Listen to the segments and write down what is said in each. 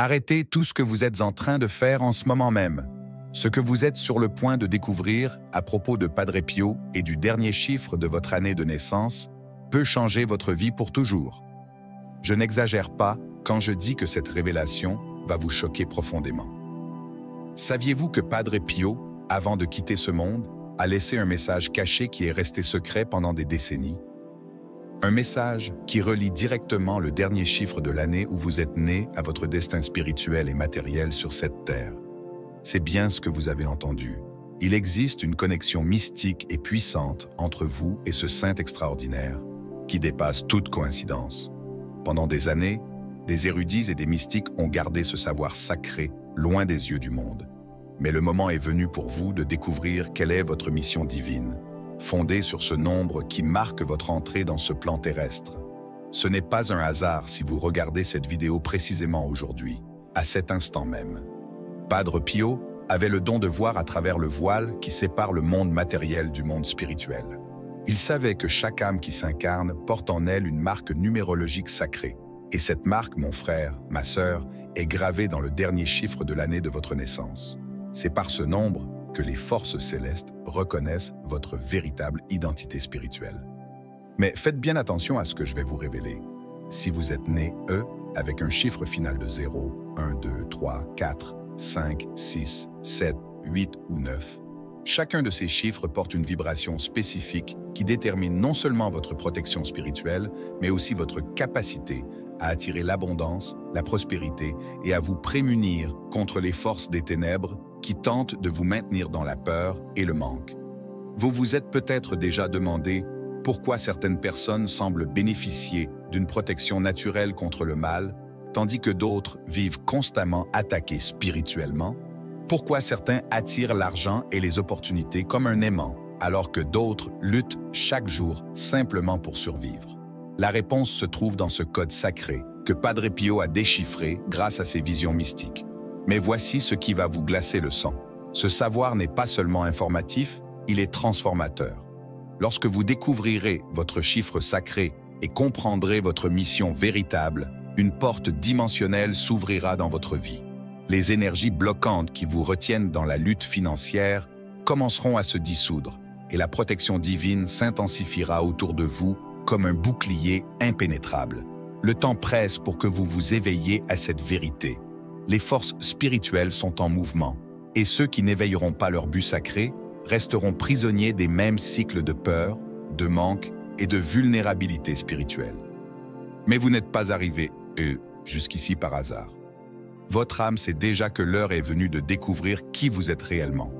Arrêtez tout ce que vous êtes en train de faire en ce moment même. Ce que vous êtes sur le point de découvrir à propos de Padre Pio et du dernier chiffre de votre année de naissance peut changer votre vie pour toujours. Je n'exagère pas quand je dis que cette révélation va vous choquer profondément. Saviez-vous que Padre Pio, avant de quitter ce monde, a laissé un message caché qui est resté secret pendant des décennies? Un message qui relie directement le dernier chiffre de l'année où vous êtes né à votre destin spirituel et matériel sur cette terre. C'est bien ce que vous avez entendu. Il existe une connexion mystique et puissante entre vous et ce saint extraordinaire qui dépasse toute coïncidence. Pendant des années, des érudits et des mystiques ont gardé ce savoir sacré loin des yeux du monde. Mais le moment est venu pour vous de découvrir quelle est votre mission divine, fondée sur ce nombre qui marque votre entrée dans ce plan terrestre. Ce n'est pas un hasard si vous regardez cette vidéo précisément aujourd'hui, à cet instant même. Padre Pio avait le don de voir à travers le voile qui sépare le monde matériel du monde spirituel. Il savait que chaque âme qui s'incarne porte en elle une marque numérologique sacrée. Et cette marque, mon frère, ma sœur, est gravée dans le dernier chiffre de l'année de votre naissance. C'est par ce nombre que les forces célestes reconnaissent votre véritable identité spirituelle. Mais faites bien attention à ce que je vais vous révéler. Si vous êtes né E avec un chiffre final de 0, 1, 2, 3, 4, 5, 6, 7, 8 ou 9, chacun de ces chiffres porte une vibration spécifique qui détermine non seulement votre protection spirituelle, mais aussi votre capacité à attirer l'abondance, la prospérité et à vous prémunir contre les forces des ténèbres qui tentent de vous maintenir dans la peur et le manque. Vous vous êtes peut-être déjà demandé pourquoi certaines personnes semblent bénéficier d'une protection naturelle contre le mal, tandis que d'autres vivent constamment attaqués spirituellement? Pourquoi certains attirent l'argent et les opportunités comme un aimant, alors que d'autres luttent chaque jour simplement pour survivre? La réponse se trouve dans ce code sacré que Padre Pio a déchiffré grâce à ses visions mystiques. Mais voici ce qui va vous glacer le sang. Ce savoir n'est pas seulement informatif, il est transformateur. Lorsque vous découvrirez votre chiffre sacré et comprendrez votre mission véritable, une porte dimensionnelle s'ouvrira dans votre vie. Les énergies bloquantes qui vous retiennent dans la lutte financière commenceront à se dissoudre et la protection divine s'intensifiera autour de vous comme un bouclier impénétrable. Le temps presse pour que vous vous éveilliez à cette vérité. Les forces spirituelles sont en mouvement et ceux qui n'éveilleront pas leur but sacré resteront prisonniers des mêmes cycles de peur, de manque et de vulnérabilité spirituelle. Mais vous n'êtes pas arrivé, jusqu'ici par hasard. Votre âme sait déjà que l'heure est venue de découvrir qui vous êtes réellement.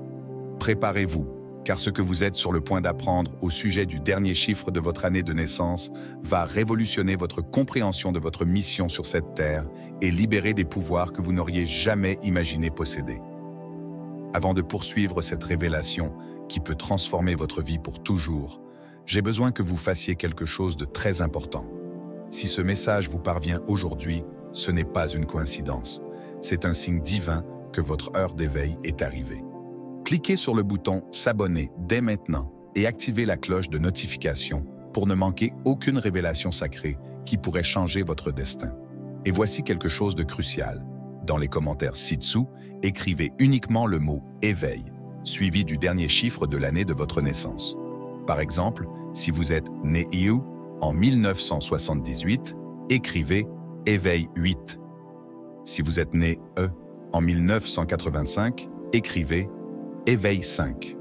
Préparez-vous, car ce que vous êtes sur le point d'apprendre au sujet du dernier chiffre de votre année de naissance va révolutionner votre compréhension de votre mission sur cette terre et libérer des pouvoirs que vous n'auriez jamais imaginé posséder. Avant de poursuivre cette révélation qui peut transformer votre vie pour toujours, j'ai besoin que vous fassiez quelque chose de très important. Si ce message vous parvient aujourd'hui, ce n'est pas une coïncidence. C'est un signe divin que votre heure d'éveil est arrivée. Cliquez sur le bouton « S'abonner » dès maintenant et activez la cloche de notification pour ne manquer aucune révélation sacrée qui pourrait changer votre destin. Et voici quelque chose de crucial. Dans les commentaires ci-dessous, écrivez uniquement le mot « éveil », suivi du dernier chiffre de l'année de votre naissance. Par exemple, si vous êtes né en 1978, écrivez « éveil 8 ». Si vous êtes né en 1985, écrivez « éveil 5 ».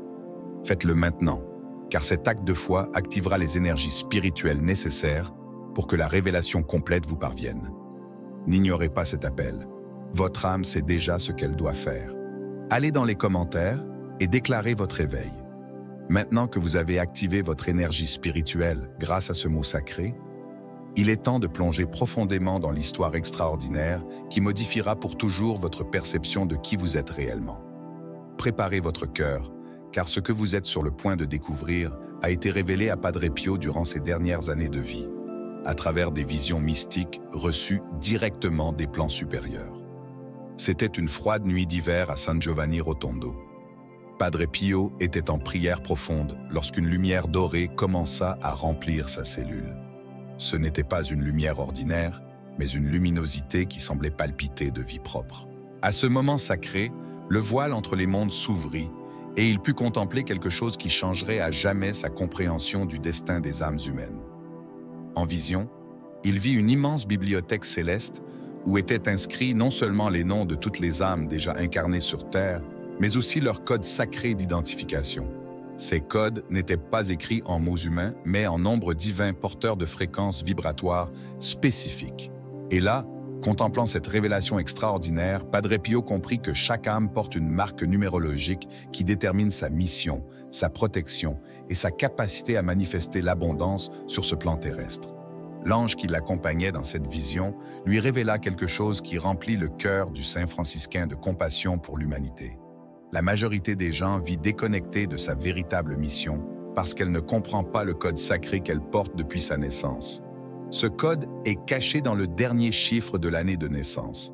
Faites-le maintenant, car cet acte de foi activera les énergies spirituelles nécessaires pour que la révélation complète vous parvienne. N'ignorez pas cet appel. Votre âme sait déjà ce qu'elle doit faire. Allez dans les commentaires et déclarez votre éveil. Maintenant que vous avez activé votre énergie spirituelle grâce à ce mot sacré, il est temps de plonger profondément dans l'histoire extraordinaire qui modifiera pour toujours votre perception de qui vous êtes réellement. Préparez votre cœur, car ce que vous êtes sur le point de découvrir a été révélé à Padre Pio durant ses dernières années de vie, à travers des visions mystiques reçues directement des plans supérieurs. C'était une froide nuit d'hiver à San Giovanni Rotondo. Padre Pio était en prière profonde lorsqu'une lumière dorée commença à remplir sa cellule. Ce n'était pas une lumière ordinaire, mais une luminosité qui semblait palpiter de vie propre. À ce moment sacré, le voile entre les mondes s'ouvrit et il put contempler quelque chose qui changerait à jamais sa compréhension du destin des âmes humaines. En vision, il vit une immense bibliothèque céleste où étaient inscrits non seulement les noms de toutes les âmes déjà incarnées sur Terre, mais aussi leurs codes sacrés d'identification. Ces codes n'étaient pas écrits en mots humains, mais en nombres divins porteurs de fréquences vibratoires spécifiques. Et là, contemplant cette révélation extraordinaire, Padre Pio comprit que chaque âme porte une marque numérologique qui détermine sa mission, sa protection et sa capacité à manifester l'abondance sur ce plan terrestre. L'ange qui l'accompagnait dans cette vision lui révéla quelque chose qui remplit le cœur du saint franciscain de compassion pour l'humanité. La majorité des gens vit déconnectée de sa véritable mission parce qu'elle ne comprend pas le code sacré qu'elle porte depuis sa naissance. Ce code est caché dans le dernier chiffre de l'année de naissance.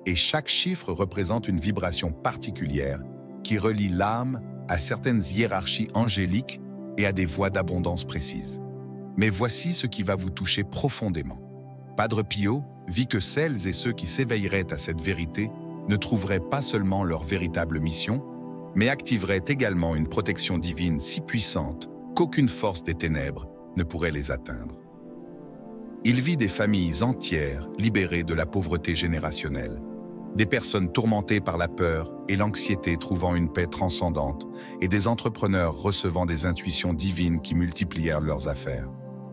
Et chaque chiffre représente une vibration particulière qui relie l'âme à certaines hiérarchies angéliques et à des voies d'abondance précises. Mais voici ce qui va vous toucher profondément. Padre Pio vit que celles et ceux qui s'éveilleraient à cette vérité ne trouveraient pas seulement leur véritable mission, mais activeraient également une protection divine si puissante qu'aucune force des ténèbres ne pourrait les atteindre. Il vit des familles entières libérées de la pauvreté générationnelle, des personnes tourmentées par la peur et l'anxiété trouvant une paix transcendante, et des entrepreneurs recevant des intuitions divines qui multiplièrent leurs affaires.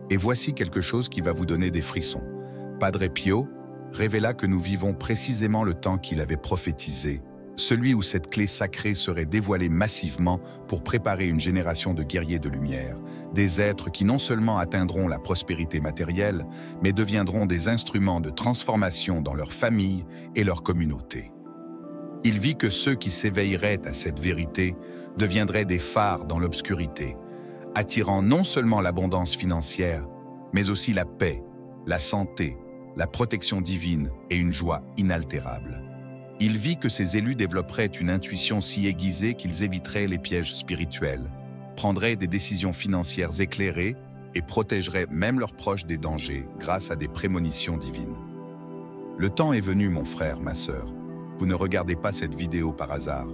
Et voici quelque chose qui va vous donner des frissons. Padre Pio révéla que nous vivons précisément le temps qu'il avait prophétisé, celui où cette clé sacrée serait dévoilée massivement pour préparer une génération de guerriers de lumière, des êtres qui non seulement atteindront la prospérité matérielle, mais deviendront des instruments de transformation dans leur famille et leur communauté. Il vit que ceux qui s'éveilleraient à cette vérité deviendraient des phares dans l'obscurité, attirant non seulement l'abondance financière, mais aussi la paix, la santé, la protection divine et une joie inaltérable. Il vit que ces élus développeraient une intuition si aiguisée qu'ils éviteraient les pièges spirituels, prendraient des décisions financières éclairées et protégeraient même leurs proches des dangers grâce à des prémonitions divines. Le temps est venu, mon frère, ma sœur. Vous ne regardez pas cette vidéo par hasard.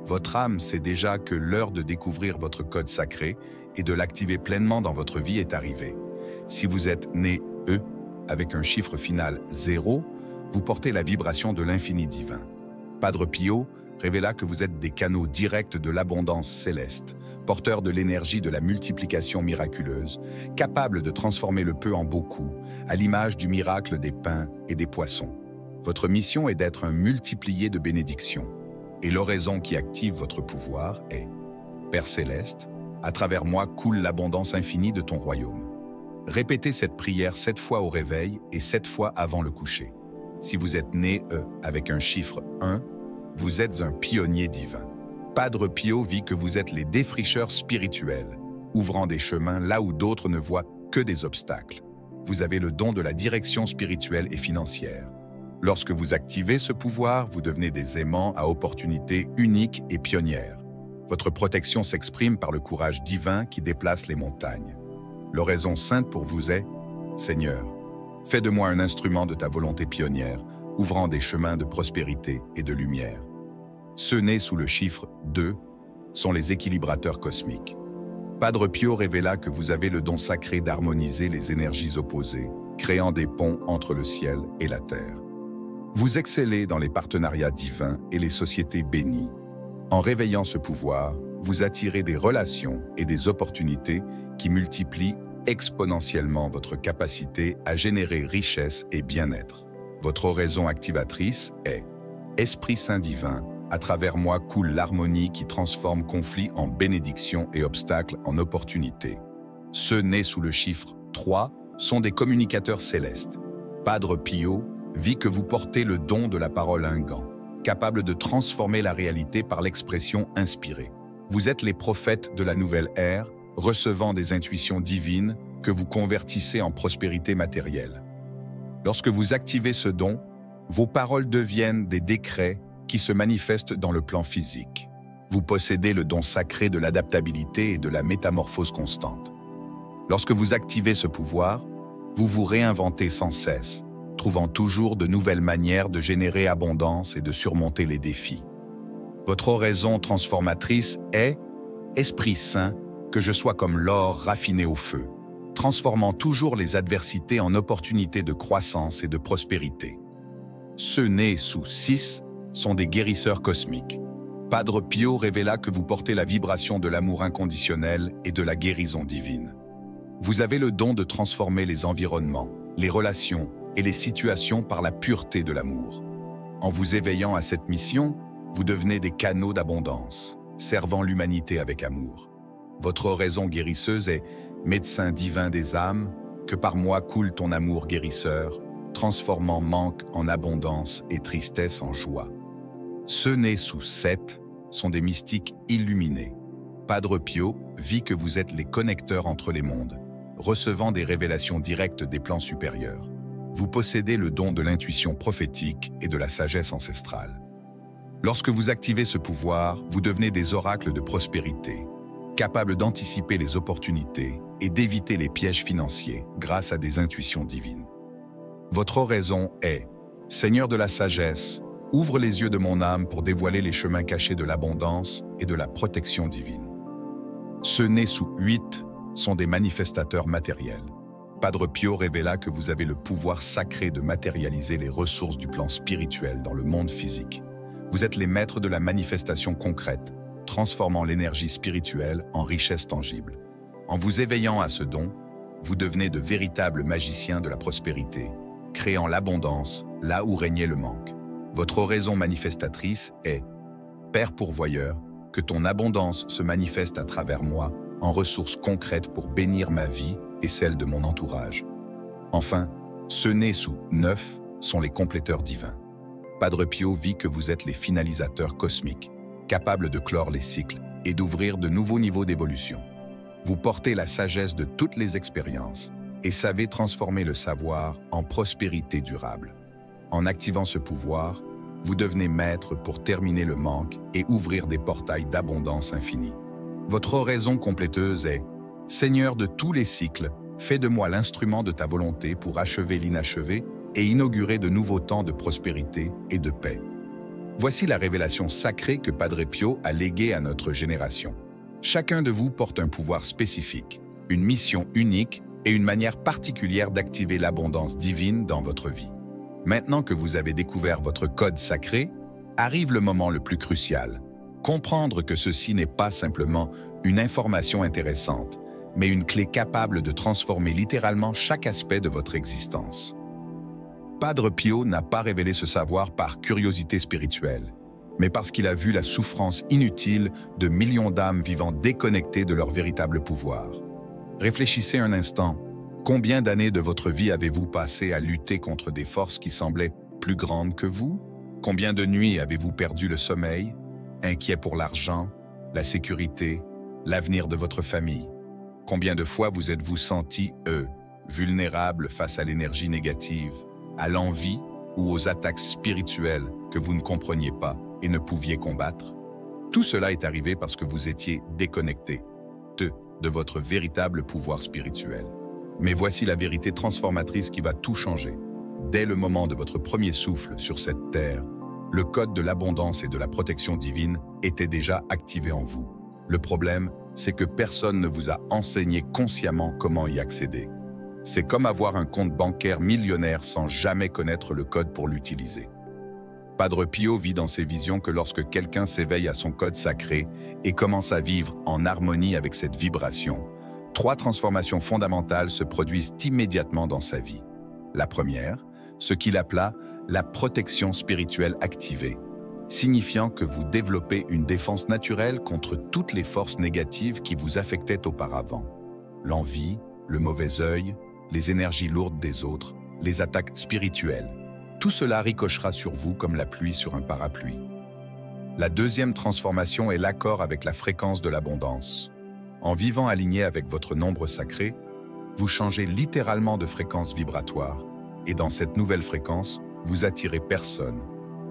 Votre âme sait déjà que l'heure de découvrir votre code sacré et de l'activer pleinement dans votre vie est arrivée. Si vous êtes né E, avec un chiffre final 0, vous portez la vibration de l'infini divin. Padre Pio révéla que vous êtes des canaux directs de l'abondance céleste, porteurs de l'énergie de la multiplication miraculeuse, capables de transformer le peu en beaucoup, à l'image du miracle des pains et des poissons. Votre mission est d'être un multiplié de bénédictions. Et l'oraison qui active votre pouvoir est « Père céleste, à travers moi coule l'abondance infinie de ton royaume. » Répétez cette prière 7 fois au réveil et 7 fois avant le coucher. Si vous êtes né avec un chiffre 1, vous êtes un pionnier divin. Padre Pio vit que vous êtes les défricheurs spirituels, ouvrant des chemins là où d'autres ne voient que des obstacles. Vous avez le don de la direction spirituelle et financière. Lorsque vous activez ce pouvoir, vous devenez des aimants à opportunités uniques et pionnières. Votre protection s'exprime par le courage divin qui déplace les montagnes. L'oraison sainte pour vous est « Seigneur, fais de moi un instrument de ta volonté pionnière, ouvrant des chemins de prospérité et de lumière. » Ceux nés sous le chiffre 2 sont les équilibrateurs cosmiques. Padre Pio révéla que vous avez le don sacré d'harmoniser les énergies opposées, créant des ponts entre le ciel et la terre. Vous excellez dans les partenariats divins et les sociétés bénies. En réveillant ce pouvoir, vous attirez des relations et des opportunités qui multiplient exponentiellement votre capacité à générer richesse et bien-être. Votre oraison activatrice est « Esprit Saint divin, à travers moi coule l'harmonie qui transforme conflits en bénédictions et obstacles en opportunités. » Ceux nés sous le chiffre 3 sont des communicateurs célestes. Padre Pio vit que vous portez le don de la parole ingant, capable de transformer la réalité par l'expression inspirée. Vous êtes les prophètes de la nouvelle ère, recevant des intuitions divines que vous convertissez en prospérité matérielle. Lorsque vous activez ce don, vos paroles deviennent des décrets qui se manifestent dans le plan physique. Vous possédez le don sacré de l'adaptabilité et de la métamorphose constante. Lorsque vous activez ce pouvoir, vous vous réinventez sans cesse, trouvant toujours de nouvelles manières de générer abondance et de surmonter les défis. Votre oraison transformatrice est « Esprit Saint, que je sois comme l'or raffiné au feu », transformant toujours les adversités en opportunités de croissance et de prospérité. Ceux nés sous 6 sont des guérisseurs cosmiques. Padre Pio révéla que vous portez la vibration de l'amour inconditionnel et de la guérison divine. Vous avez le don de transformer les environnements, les relations et les situations par la pureté de l'amour. En vous éveillant à cette mission, vous devenez des canaux d'abondance, servant l'humanité avec amour. Votre oraison guérisseuse est « Médecin divin des âmes, que par moi coule ton amour guérisseur, transformant manque en abondance et tristesse en joie. » Ceux nés sous 7 sont des mystiques illuminés. Padre Pio vit que vous êtes les connecteurs entre les mondes, recevant des révélations directes des plans supérieurs. Vous possédez le don de l'intuition prophétique et de la sagesse ancestrale. Lorsque vous activez ce pouvoir, vous devenez des oracles de prospérité, capables d'anticiper les opportunités et d'éviter les pièges financiers grâce à des intuitions divines. Votre oraison est « Seigneur de la sagesse, ouvre les yeux de mon âme pour dévoiler les chemins cachés de l'abondance et de la protection divine. » Ceux nés sous 8 sont des manifestateurs matériels. Padre Pio révéla que vous avez le pouvoir sacré de matérialiser les ressources du plan spirituel dans le monde physique. Vous êtes les maîtres de la manifestation concrète, transformant l'énergie spirituelle en richesse tangible. En vous éveillant à ce don, vous devenez de véritables magiciens de la prospérité, créant l'abondance là où régnait le manque. Votre oraison manifestatrice est « Père pourvoyeur, que ton abondance se manifeste à travers moi en ressources concrètes pour bénir ma vie et celle de mon entourage. » Enfin, ceux nés sous 9 sont les compléteurs divins. Padre Pio vit que vous êtes les finalisateurs cosmiques, capables de clore les cycles et d'ouvrir de nouveaux niveaux d'évolution. Vous portez la sagesse de toutes les expériences et savez transformer le savoir en prospérité durable. En activant ce pouvoir, vous devenez maître pour terminer le manque et ouvrir des portails d'abondance infinie. Votre oraison compléteuse est « Seigneur de tous les cycles, fais de moi l'instrument de ta volonté pour achever l'inachevé et inaugurer de nouveaux temps de prospérité et de paix. » Voici la révélation sacrée que Padre Pio a léguée à notre génération. Chacun de vous porte un pouvoir spécifique, une mission unique et une manière particulière d'activer l'abondance divine dans votre vie. Maintenant que vous avez découvert votre code sacré, arrive le moment le plus crucial. Comprendre que ceci n'est pas simplement une information intéressante, mais une clé capable de transformer littéralement chaque aspect de votre existence. Padre Pio n'a pas révélé ce savoir par curiosité spirituelle, mais parce qu'il a vu la souffrance inutile de millions d'âmes vivant déconnectées de leur véritable pouvoir. Réfléchissez un instant. Combien d'années de votre vie avez-vous passé à lutter contre des forces qui semblaient plus grandes que vous? Combien de nuits avez-vous perdu le sommeil, inquiet pour l'argent, la sécurité, l'avenir de votre famille? Combien de fois vous êtes-vous senti, vulnérable face à l'énergie négative, à l'envie ou aux attaques spirituelles que vous ne compreniez pas et ne pouviez combattre? Tout cela est arrivé parce que vous étiez déconnecté de votre véritable pouvoir spirituel. Mais voici la vérité transformatrice qui va tout changer. Dès le moment de votre premier souffle sur cette terre, le code de l'abondance et de la protection divine était déjà activé en vous. Le problème, c'est que personne ne vous a enseigné consciemment comment y accéder. C'est comme avoir un compte bancaire millionnaire sans jamais connaître le code pour l'utiliser. Padre Pio vit dans ses visions que lorsque quelqu'un s'éveille à son code sacré et commence à vivre en harmonie avec cette vibration, 3 transformations fondamentales se produisent immédiatement dans sa vie. La première, ce qu'il appela la protection spirituelle activée, signifiant que vous développez une défense naturelle contre toutes les forces négatives qui vous affectaient auparavant. L'envie, le mauvais œil, les énergies lourdes des autres, les attaques spirituelles. Tout cela ricochera sur vous comme la pluie sur un parapluie. La deuxième transformation est l'accord avec la fréquence de l'abondance. En vivant aligné avec votre nombre sacré, vous changez littéralement de fréquence vibratoire, et dans cette nouvelle fréquence, vous attirez personnes,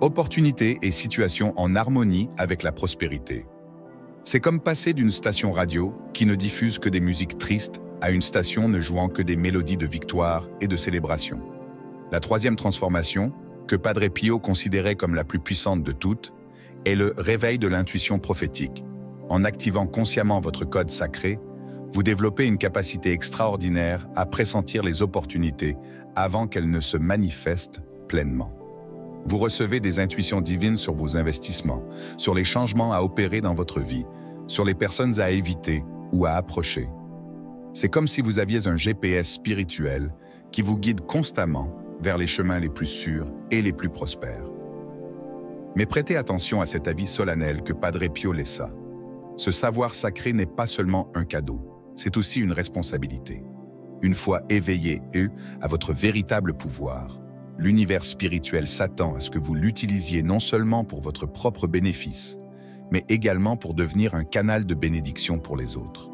opportunités et situations en harmonie avec la prospérité. C'est comme passer d'une station radio qui ne diffuse que des musiques tristes à une station ne jouant que des mélodies de victoire et de célébration. La troisième transformation, que Padre Pio considérait comme la plus puissante de toutes, est le réveil de l'intuition prophétique. En activant consciemment votre code sacré, vous développez une capacité extraordinaire à pressentir les opportunités avant qu'elles ne se manifestent pleinement. Vous recevez des intuitions divines sur vos investissements, sur les changements à opérer dans votre vie, sur les personnes à éviter ou à approcher. C'est comme si vous aviez un GPS spirituel qui vous guide constamment vers les chemins les plus sûrs et les plus prospères. Mais prêtez attention à cet avis solennel que Padre Pio laissa. Ce savoir sacré n'est pas seulement un cadeau, c'est aussi une responsabilité. Une fois éveillé, à votre véritable pouvoir, l'univers spirituel s'attend à ce que vous l'utilisiez non seulement pour votre propre bénéfice, mais également pour devenir un canal de bénédiction pour les autres.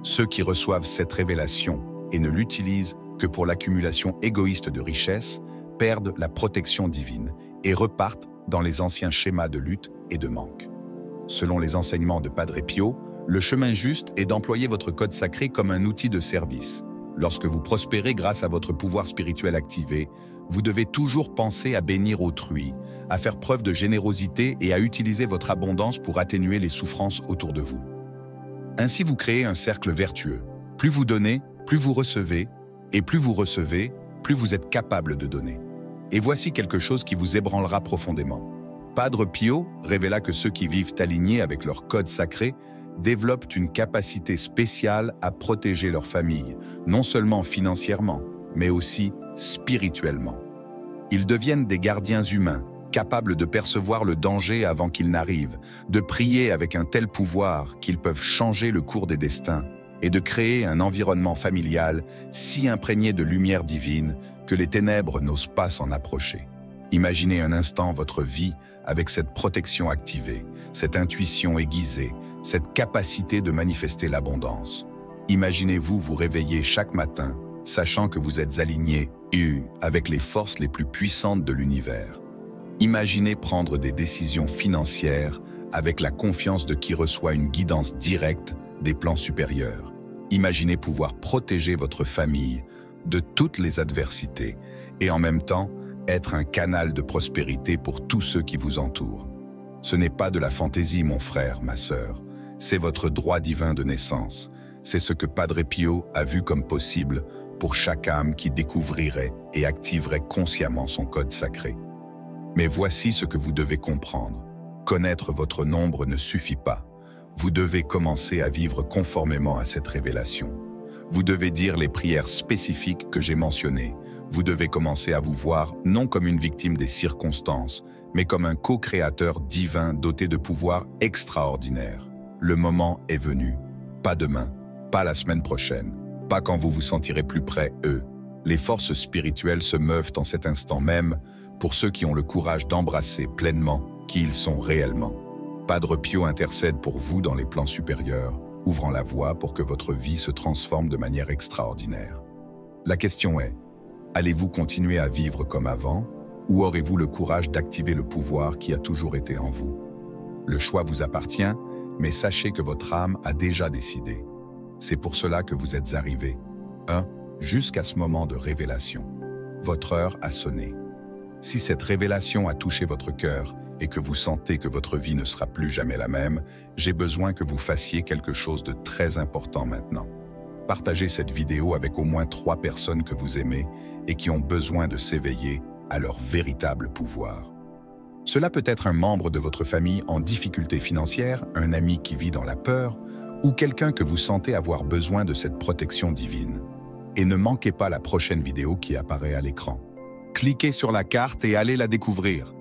Ceux qui reçoivent cette révélation et ne l'utilisent que pour l'accumulation égoïste de richesses perdent la protection divine et repartent dans les anciens schémas de lutte et de manque. Selon les enseignements de Padre Pio, le chemin juste est d'employer votre code sacré comme un outil de service. Lorsque vous prospérez grâce à votre pouvoir spirituel activé, vous devez toujours penser à bénir autrui, à faire preuve de générosité et à utiliser votre abondance pour atténuer les souffrances autour de vous. Ainsi, vous créez un cercle vertueux. Plus vous donnez, plus vous recevez, et plus vous recevez, plus vous êtes capable de donner. Et voici quelque chose qui vous ébranlera profondément. Padre Pio révéla que ceux qui vivent alignés avec leur code sacré développent une capacité spéciale à protéger leur famille, non seulement financièrement, mais aussi spirituellement. Ils deviennent des gardiens humains, capables de percevoir le danger avant qu'il n'arrive, de prier avec un tel pouvoir qu'ils peuvent changer le cours des destins, et de créer un environnement familial si imprégné de lumière divine que les ténèbres n'osent pas s'en approcher. Imaginez un instant votre vie avec cette protection activée, cette intuition aiguisée, cette capacité de manifester l'abondance. Imaginez-vous vous réveiller chaque matin, sachant que vous êtes aligné avec les forces les plus puissantes de l'univers. Imaginez prendre des décisions financières avec la confiance de qui reçoit une guidance directe des plans supérieurs. Imaginez pouvoir protéger votre famille de toutes les adversités et en même temps être un canal de prospérité pour tous ceux qui vous entourent. Ce n'est pas de la fantaisie, mon frère, ma sœur. C'est votre droit divin de naissance. C'est ce que Padre Pio a vu comme possible pour chaque âme qui découvrirait et activerait consciemment son code sacré. Mais voici ce que vous devez comprendre. Connaître votre nombre ne suffit pas. Vous devez commencer à vivre conformément à cette révélation. Vous devez dire les prières spécifiques que j'ai mentionnées. Vous devez commencer à vous voir non comme une victime des circonstances, mais comme un co-créateur divin doté de pouvoirs extraordinaires. Le moment est venu. Pas demain, pas la semaine prochaine, pas quand vous vous sentirez plus près, Les forces spirituelles se meuvent en cet instant même pour ceux qui ont le courage d'embrasser pleinement qui ils sont réellement. Padre Pio intercède pour vous dans les plans supérieurs, ouvrant la voie pour que votre vie se transforme de manière extraordinaire. La question est, allez-vous continuer à vivre comme avant, ou aurez-vous le courage d'activer le pouvoir qui a toujours été en vous? Le choix vous appartient, mais sachez que votre âme a déjà décidé. C'est pour cela que vous êtes arrivé. Jusqu'à ce moment de révélation. Votre heure a sonné. Si cette révélation a touché votre cœur et que vous sentez que votre vie ne sera plus jamais la même, j'ai besoin que vous fassiez quelque chose de très important maintenant. Partagez cette vidéo avec au moins 3 personnes que vous aimez et qui ont besoin de s'éveiller à leur véritable pouvoir. Cela peut être un membre de votre famille en difficulté financière, un ami qui vit dans la peur, ou quelqu'un que vous sentez avoir besoin de cette protection divine. Et ne manquez pas la prochaine vidéo qui apparaît à l'écran. Cliquez sur la carte et allez la découvrir.